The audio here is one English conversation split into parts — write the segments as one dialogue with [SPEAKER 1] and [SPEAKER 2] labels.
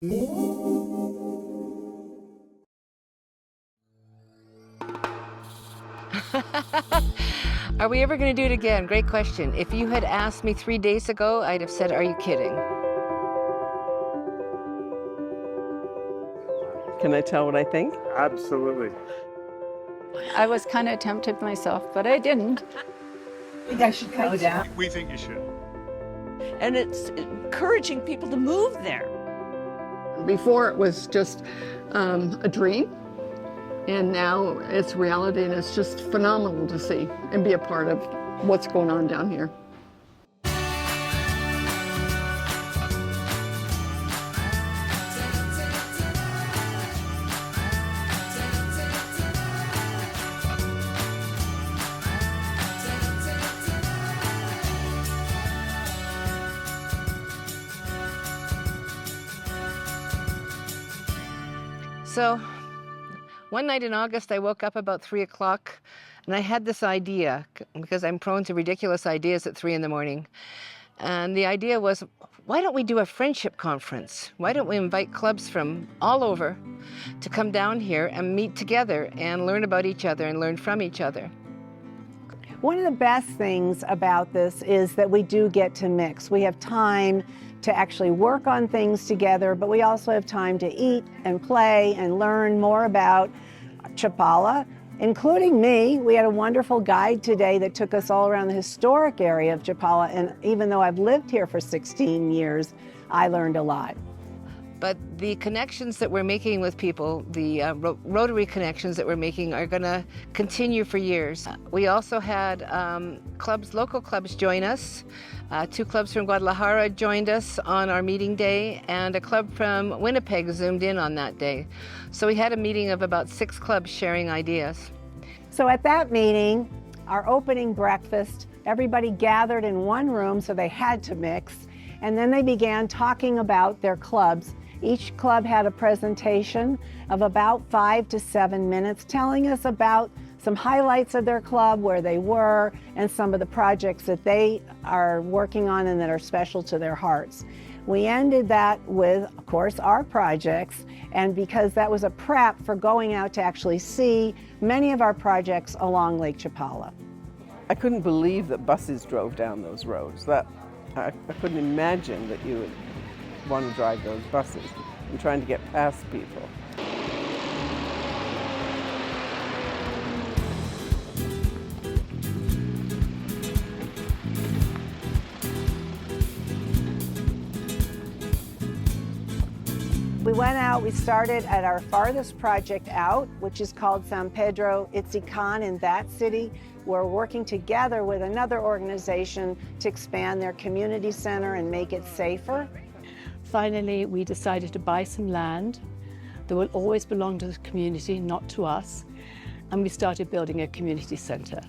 [SPEAKER 1] Are we ever going to do it again? Great question. If you had asked me 3 days ago, I'd have said, are you kidding?
[SPEAKER 2] Can I tell what I think?
[SPEAKER 3] Absolutely.
[SPEAKER 4] I was kind of tempted myself, but I didn't.
[SPEAKER 5] I think I should go down.
[SPEAKER 3] We think you should.
[SPEAKER 5] And it's encouraging people to move there.
[SPEAKER 6] Before it was just a dream, and now it's reality, and it's just phenomenal to see and be a part of what's going on down here.
[SPEAKER 1] So one night in August, I woke up about 3 o'clock and I had this idea, because I'm prone to ridiculous ideas at 3 in the morning. And the idea was, why don't we do a friendship conference? Why don't we invite clubs from all over to come down here and meet together and learn about each other and learn from each other?
[SPEAKER 7] One of the best things about this is that we do get to mix. We have time to actually work on things together, but we also have time to eat and play and learn more about Chapala, including me. We had a wonderful guide today that took us all around the historic area of Chapala, and even though I've lived here for 16 years, I learned a lot.
[SPEAKER 1] But the connections that we're making with people, the Rotary connections that we're making, are going to continue for years. We also had local clubs join us. 2 clubs from Guadalajara joined us on our meeting day, and a club from Winnipeg zoomed in on that day. So we had a meeting of about 6 clubs sharing ideas.
[SPEAKER 7] So at that meeting, our opening breakfast, everybody gathered in one room, so they had to mix, and then they began talking about their clubs. Each club had a presentation of about 5 to 7 minutes telling us about some highlights of their club, where they were, and some of the projects that they are working on and that are special to their hearts. We ended that with, of course, our projects, and because that was a prep for going out to actually see many of our projects along Lake Chapala.
[SPEAKER 2] I couldn't believe that buses drove down those roads. I couldn't imagine that you would want to drive those buses and trying to get past people.
[SPEAKER 7] We went out, we started at our farthest project out, which is called San Pedro Itzican in that city. We're working together with another organization to expand their community center and make it safer.
[SPEAKER 8] Finally, we decided to buy some land that will always belong to the community, not to us, and we started building a community center.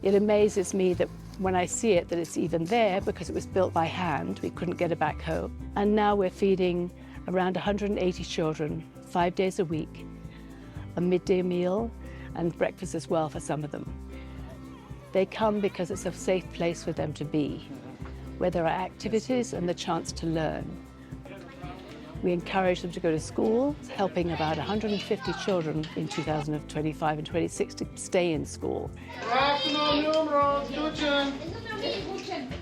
[SPEAKER 8] It amazes me that when I see it, that it's even there, because it was built by hand. We couldn't get a backhoe. And now we're feeding around 180 children 5 days a week, a midday meal and breakfast as well for some of them. They come because it's a safe place for them to be, where there are activities and the chance to learn. We encourage them to go to school, helping about 150 children in 2025 and 26 to stay in school.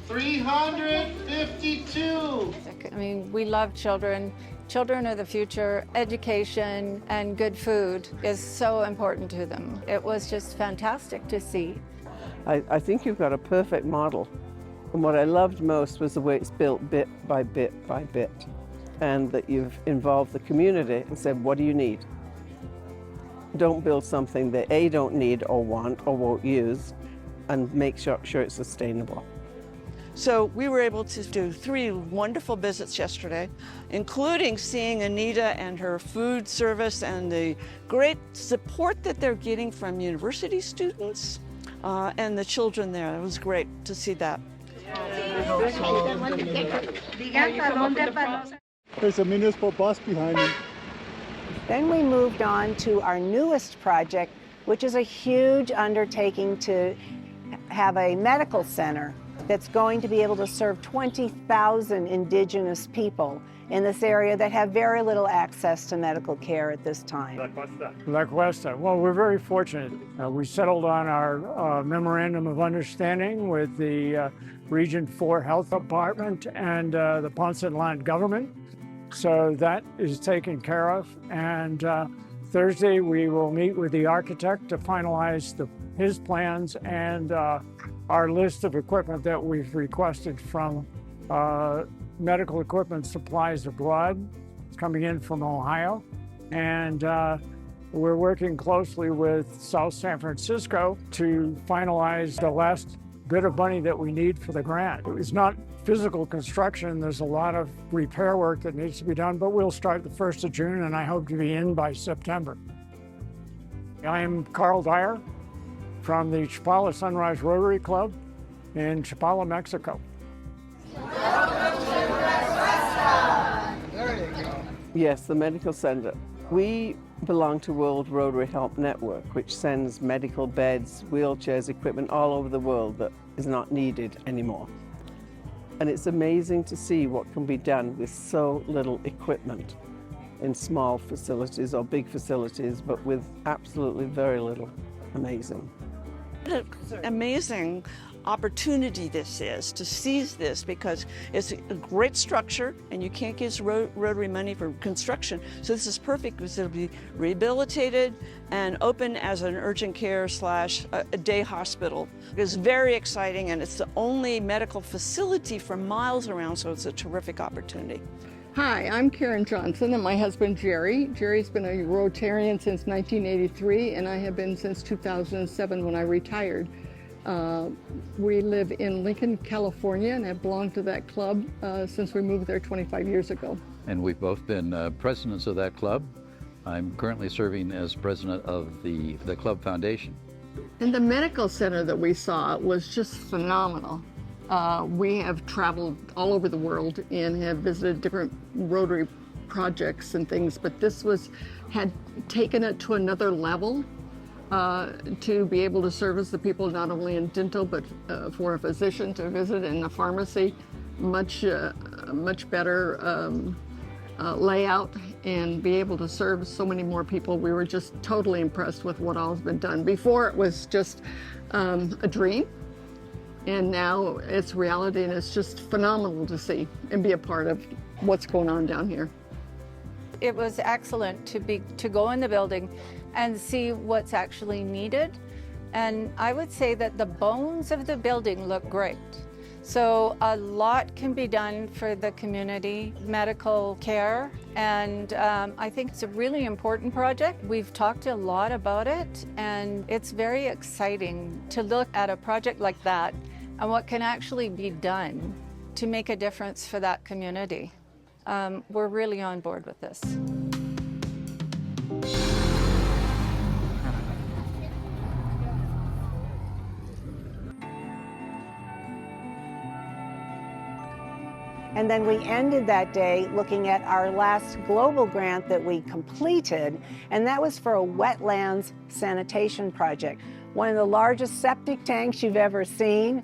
[SPEAKER 3] 352.
[SPEAKER 4] I mean, we love children. Children are the future. Education and good food is so important to them. It was just fantastic to see.
[SPEAKER 2] I think you've got a perfect model. And what I loved most was the way it's built bit by bit by bit. And that you've involved the community and said, what do you need? Don't build something that A, don't need or want or won't use, and make sure it's sustainable.
[SPEAKER 5] So we were able to do 3 wonderful visits yesterday, including seeing Anita and her food service and the great support that they're getting from university students and the children there. It was great to see that.
[SPEAKER 3] There's a municipal bus behind me.
[SPEAKER 7] Then we moved on to our newest project, which is a huge undertaking to have a medical center that's going to be able to serve 20,000 Indigenous people in this area that have very little access to medical care at this time.
[SPEAKER 9] La Cuesta. Well, we're very fortunate. We settled on our memorandum of understanding with the Region 4 Health Department and the Ponce Land government. So that is taken care of. And Thursday, we will meet with the architect to finalize his plans and our list of equipment that we've requested from medical equipment supplies abroad. It's coming in from Ohio. And we're working closely with South San Francisco to finalize the last bit of money that we need for the grant. It's not physical construction. There's a lot of repair work that needs to be done, but we'll start the 1st of June, and I hope to be in by September. I am Carl Dyer from the Chapala Sunrise Rotary Club in Chapala, Mexico.
[SPEAKER 2] Yes, the medical center. We belong to World Rotary Help Network, which sends medical beds, wheelchairs, equipment all over the world that is not needed anymore. And it's amazing to see what can be done with so little equipment in small facilities or big facilities, but with absolutely very little. Amazing.
[SPEAKER 5] What an amazing opportunity this is to seize this, because it's a great structure and you can't get Rotary money for construction. So this is perfect because it'll be rehabilitated and open as an urgent care / a day hospital. It's very exciting, and it's the only medical facility for miles around, so it's a terrific opportunity.
[SPEAKER 6] Hi, I'm Karen Johnson and my husband Jerry. Jerry's been a Rotarian since 1983 and I have been since 2007 when I retired. We live in Lincoln, California, and have belonged to that club since we moved there 25 years ago.
[SPEAKER 10] And we've both been presidents of that club. I'm currently serving as president of the club foundation.
[SPEAKER 6] And the medical center that we saw was just phenomenal. We have traveled all over the world and have visited different Rotary projects and things, but this had taken it to another level. To be able to service the people not only in dental, but for a physician to visit in a pharmacy, much better layout, and be able to serve so many more people. We were just totally impressed with what all has been done. Before it was just a dream, and now it's reality, and it's just phenomenal to see and be a part of what's going on down here.
[SPEAKER 4] It was excellent to go in the building and see what's actually needed. And I would say that the bones of the building look great. So a lot can be done for the community, medical care, and I think it's a really important project. We've talked a lot about it, and it's very exciting to look at a project like that and what can actually be done to make a difference for that community. We're really on board with this.
[SPEAKER 7] And then we ended that day looking at our last global grant that we completed, and that was for a wetlands sanitation project. One of the largest septic tanks you've ever seen.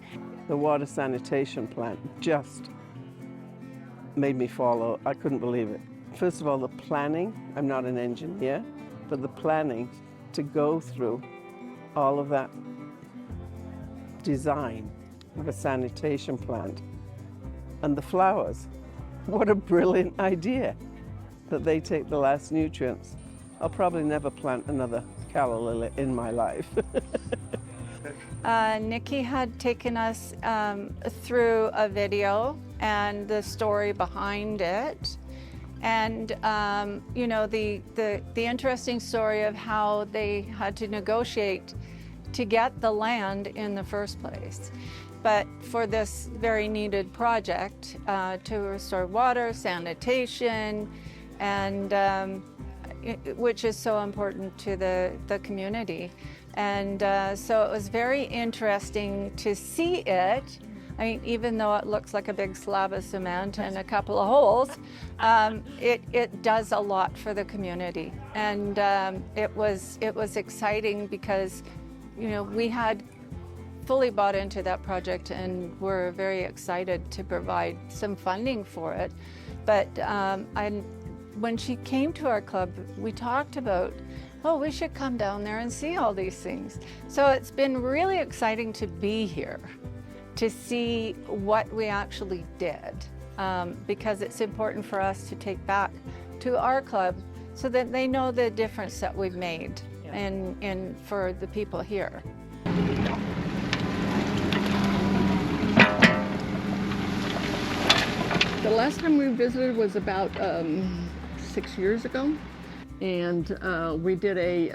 [SPEAKER 2] The water sanitation plant just made me fall. I couldn't believe it. First of all, the planning. I'm not an engineer, but the planning to go through all of that design of a sanitation plant. And the flowers. What a brilliant idea that they take the last nutrients. I'll probably never plant another calla lily in my life.
[SPEAKER 4] Nikki had taken us through a video and the story behind it. And you know, the interesting story of how they had to negotiate to get the land in the first place. But for this very needed project to restore water, sanitation, and which is so important to the community. And so it was very interesting to see it. I mean, even though it looks like a big slab of cement and a couple of holes, it does a lot for the community. And it was exciting because, you know, we had fully bought into that project, and we're very excited to provide some funding for it. But when she came to our club, we talked about, oh, we should come down there and see all these things. So it's been really exciting to be here, to see what we actually did, because it's important for us to take back to our club so that they know the difference that we've made in for the people here.
[SPEAKER 6] The last time we visited was about 6 years ago, and we did a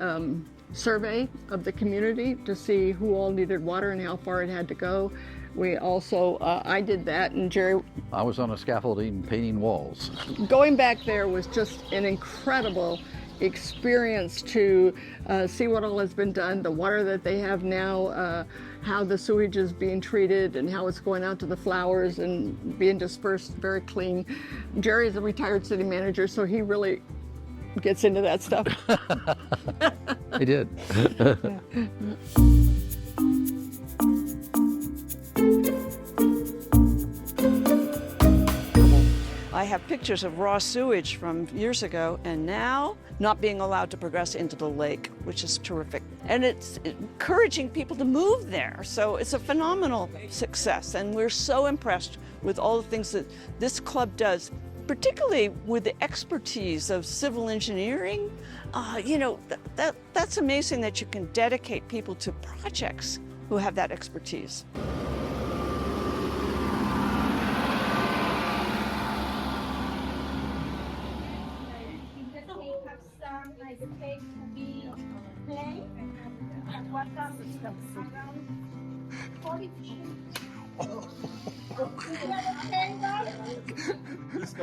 [SPEAKER 6] survey of the community to see who all needed water and how far it had to go. We also, I did that, and Jerry.
[SPEAKER 10] I was on a scaffolding painting walls.
[SPEAKER 6] Going back there was just an incredible experience to see what all has been done, the water that they have now, how the sewage is being treated and how it's going out to the flowers and being dispersed very clean. Jerry is a retired city manager, so he really gets into that stuff.
[SPEAKER 10] I did.
[SPEAKER 5] I have pictures of raw sewage from years ago, and now not being allowed to progress into the lake, which is terrific. And it's encouraging people to move there. So it's a phenomenal success, and we're so impressed with all the things that this club does, particularly with the expertise of civil engineering. You know, that's amazing that you can dedicate people to projects who have that expertise.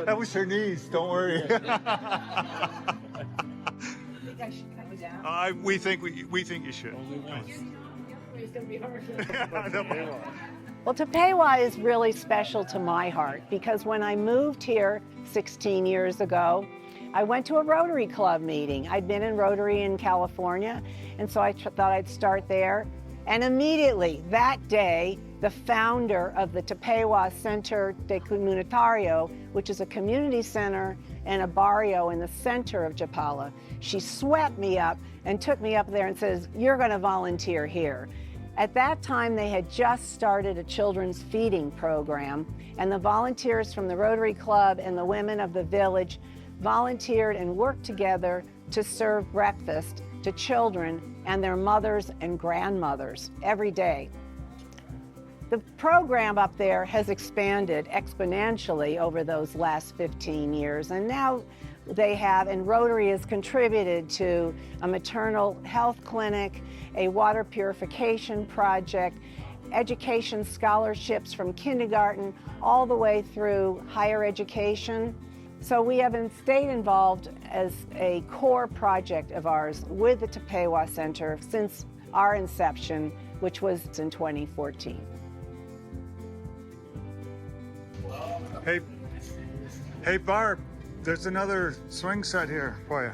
[SPEAKER 3] That was her niece, don't worry. We think you should.
[SPEAKER 7] Well, Tepewa is really special to my heart because when I moved here 16 years ago, I went to a Rotary Club meeting. I'd been in Rotary in California, and so I thought I'd start there. And immediately that day, the founder of the Tepewa Center de Comunitario, which is a community center and a barrio in the center of Chapala, she swept me up and took me up there and says, "You're going to volunteer here." At that time, they had just started a children's feeding program, and the volunteers from the Rotary Club and the women of the village volunteered and worked together to serve breakfast to children and their mothers and grandmothers every day. The program up there has expanded exponentially over those last 15 years, and now they have, and Rotary has contributed to a maternal health clinic, a water purification project, education scholarships from kindergarten all the way through higher education. So we have stayed involved as a core project of ours with the Tepewa Center since our inception, which was in 2014.
[SPEAKER 3] Hey Barb, there's another swing set here for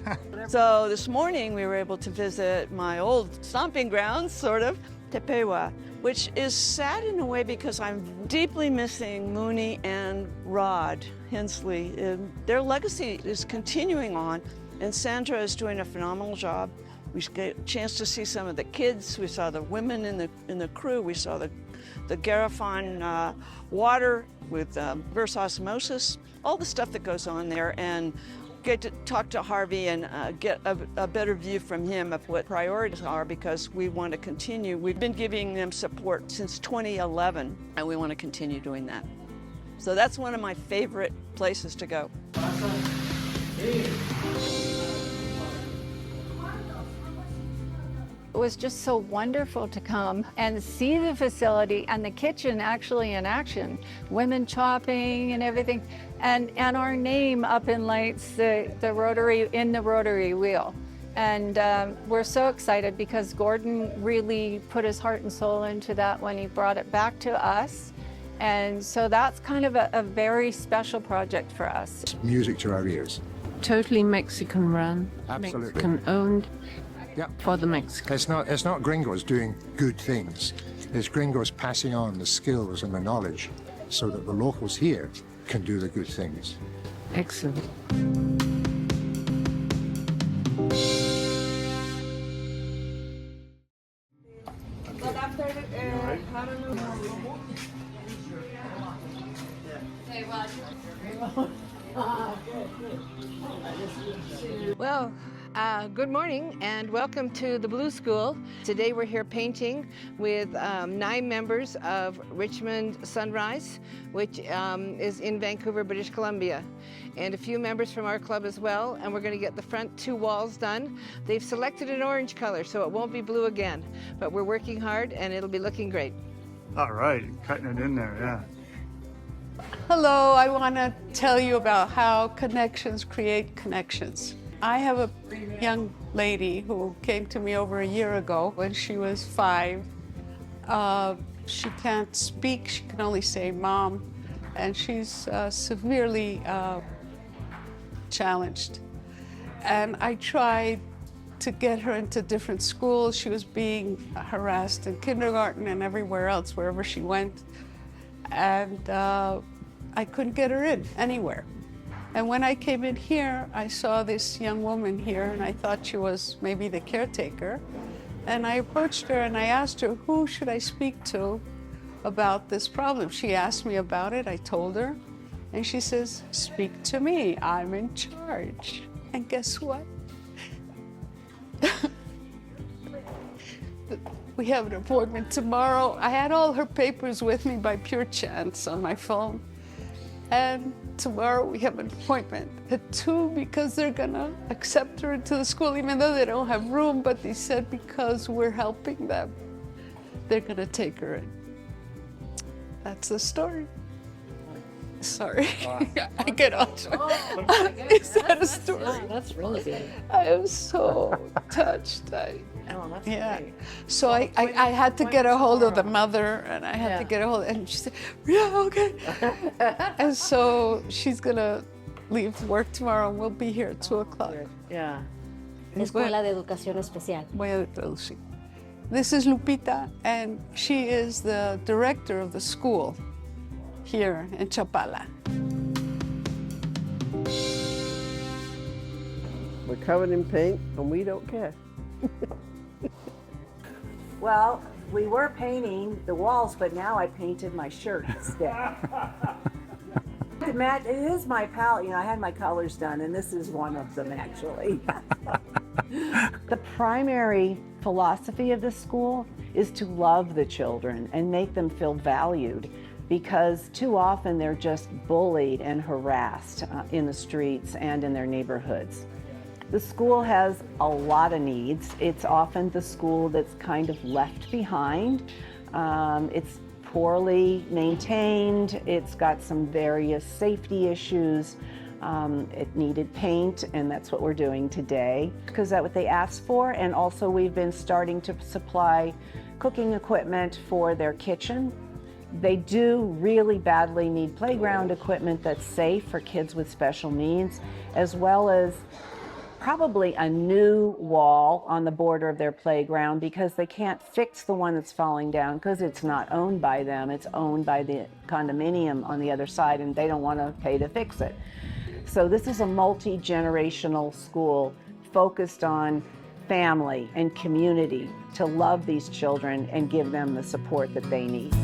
[SPEAKER 3] you.
[SPEAKER 5] So this morning we were able to visit my old stomping grounds, sort of, Tepewa, which is sad in a way because I'm deeply missing Mooney and Rod Hensley. Their legacy is continuing on, and Sandra is doing a phenomenal job. We get a chance to see some of the kids. We saw the women in the crew. We saw the Garifon water with reverse osmosis, all the stuff that goes on there, and get to talk to Harvey and get a better view from him of what priorities are, because we want to continue. We've been giving them support since 2011, and we want to continue doing that. So that's one of my favorite places to go.
[SPEAKER 4] It was just so wonderful to come and see the facility and the kitchen actually in action, women chopping and everything, and our name up in lights, the Rotary, in the Rotary wheel. And we're so excited because Gordon really put his heart and soul into that when he brought it back to us. And so that's kind of a very special project for us.
[SPEAKER 11] Music to our ears.
[SPEAKER 12] Totally Mexican run,
[SPEAKER 11] Absolutely.
[SPEAKER 12] Mexican owned.
[SPEAKER 11] Yeah.
[SPEAKER 6] For the mix.
[SPEAKER 11] It's not gringos doing good things. It's gringos passing on the skills and the knowledge so that the locals here can do the good things.
[SPEAKER 6] Excellent.
[SPEAKER 1] Well, good morning and welcome to the Blue School. Today we're here painting with 9 members of Richmond Sunrise, which is in Vancouver, British Columbia, and a few members from our club as well, and we're going to get the front 2 walls done. They've selected an orange color, so it won't be blue again, but we're working hard and it'll be looking great.
[SPEAKER 3] All right, cutting it in there, yeah.
[SPEAKER 12] Hello, I want to tell you about how connections create connections. I have a young lady who came to me over a year ago when she was 5. She can't speak, she can only say mom, and she's severely challenged. And I tried to get her into different schools. She was being harassed in kindergarten and everywhere else, wherever she went. And I couldn't get her in anywhere. And when I came in here, I saw this young woman here, and I thought she was maybe the caretaker. And I approached her and I asked her, who should I speak to about this problem? She asked me about it, I told her, and she says, speak to me, I'm in charge. And guess what? We have an appointment tomorrow. I had all her papers with me by pure chance on my phone. And tomorrow we have an appointment at 2 because they're gonna accept her into the school, even though they don't have room, but they said because we're helping them, they're gonna take her in. That's the story. Sorry, I get off. Is that a story?
[SPEAKER 6] That's really good.
[SPEAKER 12] I am so touched. Yeah. So I had to get a hold of the mother, and I had to get a hold, and she said, yeah, okay. And so she's gonna leave work tomorrow, and we'll be here at 2 o'clock.
[SPEAKER 6] Yeah.
[SPEAKER 13] Escuela de Educación Especial.
[SPEAKER 12] Voy a traducir. This is Lupita, and she is the director of the school here in Chapala.
[SPEAKER 2] We're covered in paint and we don't care.
[SPEAKER 7] Well, we were painting the walls, but now I painted my shirt instead. Matt, it is my palette. You know, I had my colors done, and this is one of them, actually. The primary philosophy of the school is to love the children and make them feel valued, because too often they're just bullied and harassed in the streets and in their neighborhoods. The school has a lot of needs. It's often the school that's kind of left behind. It's poorly maintained. It's got some various safety issues. It needed paint, and that's what we're doing today, because that's what they asked for. And also we've been starting to supply cooking equipment for their kitchen. They do really badly need playground equipment that's safe for kids with special needs, as well as probably a new wall on the border of their playground, because they can't fix the one that's falling down because it's not owned by them. It's owned by the condominium on the other side, and they don't want to pay to fix it. So this is a multi-generational school focused on family and community to love these children and give them the support that they need.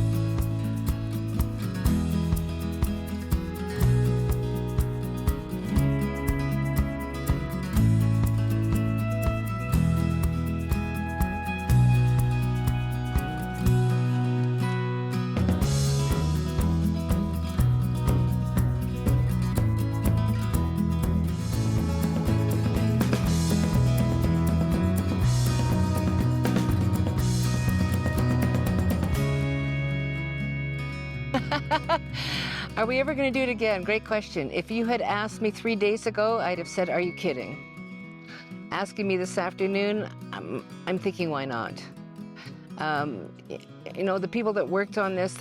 [SPEAKER 1] Are we ever going to do it again? Great question. If you had asked me 3 days ago, I'd have said, are you kidding? Asking me this afternoon, I'm thinking, why not? You know, the people that worked on this,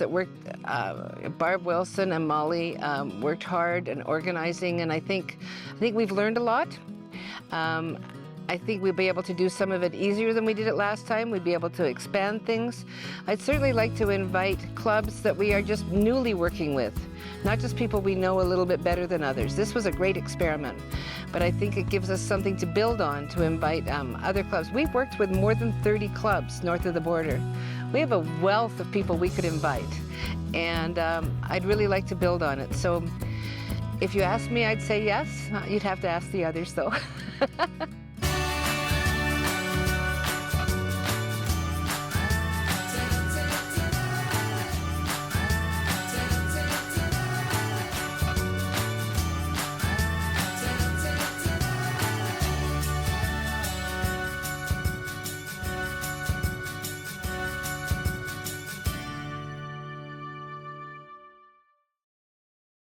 [SPEAKER 1] Barb Wilson and Molly worked hard in organizing, and I think we've learned a lot. I I think we'll be able to do some of it easier than we did it last time. We'd be able to expand things. I'd certainly like to invite clubs that we are just newly working with, not just people we know a little bit better than others. This was a great experiment, but I think it gives us something to build on to invite other clubs. We've worked with more than 30 clubs north of the border. We have a wealth of people we could invite, and I'd really like to build on it. So if you ask me, I'd say yes. You'd have to ask the others, though.